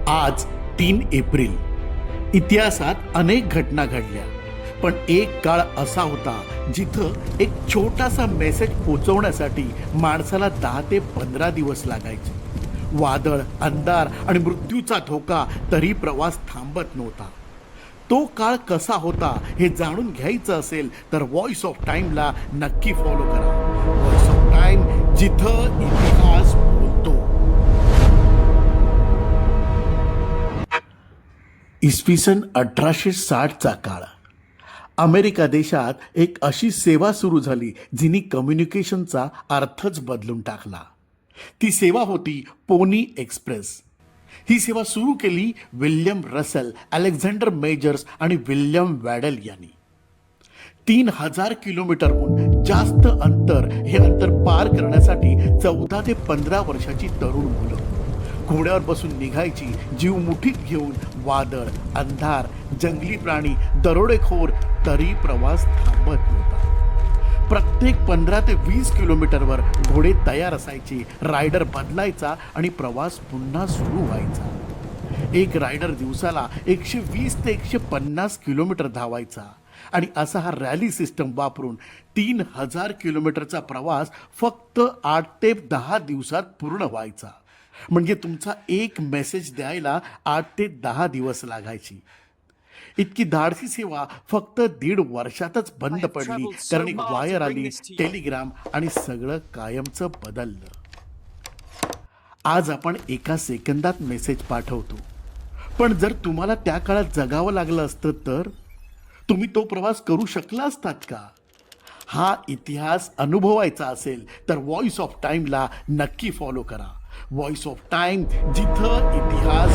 आज 3 एप्रिल. इतिहासात अनेक घटना घडल्या, पण एक काळ असा होता जिथं एक छोटासा मेसेज पोचवण्यासाठी माणसाला 10 ते 15 दिवस लागायचे. वादळ, अंधार आणि मृत्यूचा धोका, तरी प्रवास थांबत नव्हता. तो काळ कसा होता हे जाणून घ्यायचं असेल तर व्हॉइस ऑफ टाइमला नक्की फॉलो करा. व्हॉइस ऑफ टाइम, जिथं इतिहास बोलतो. इसवी सन 1860चा काळ. अमेरिका देशात एक अशी सेवा सुरू झाली जिनी कम्युनिकेशनचा अर्थच बदलून टाकला. ती सेवा होती पोनी एक्सप्रेस. ही सेवा सुरू केली विल्यम रसल, अलेक्झांडर मेजर्स आणि विल्यम वॅडल यांनी. 3000 किलोमीटरहून जास्त अंतर, हे अंतर पार करण्यासाठी 14 ते 15 वर्षाची तरुण मुलं घोड्यावर बसून निघायची, जीव मुठीत घेऊन. वादळ, अंधार, जंगली प्राणी, दरोडेखोर, तरी प्रवास थांबत नव्हता. प्रत्येक 15 ते 20 किलोमीटरवर घोडे तयार असायचे, रायडर बदलायचा आणि प्रवास पुन्हा सुरू व्हायचा. एक रायडर दिवसाला 120 ते 150 किलोमीटर धावायचा आणि असा हा रॅली सिस्टम वापरून 3000 किलोमीटरचा प्रवास फक्त 8 ते 10 दिवसात पूर्ण व्हायचा. म्हणजे तुमचा एक मेसेज द्यायला 8 ते 10 दिवस लागायची. इतकी धाडसी सेवा फक्त 1.5 वर्षातच बंद पडली, कारण एक वायर आली, टेलिग्राम, आणि सगळं कायमचं बदललं. आज आपण एका सेकंदात मेसेज पाठवतो, पण जर तुम्हाला त्या काळात जगावं लागलं असतं तर तुम्ही तो प्रवास करू शकला असतात का? हा इतिहास अनुभवायचा असेल तर व्हॉइस ऑफ टाइमला नक्की फॉलो करा. व्हॉइस ऑफ टाइम, जिथं इतिहास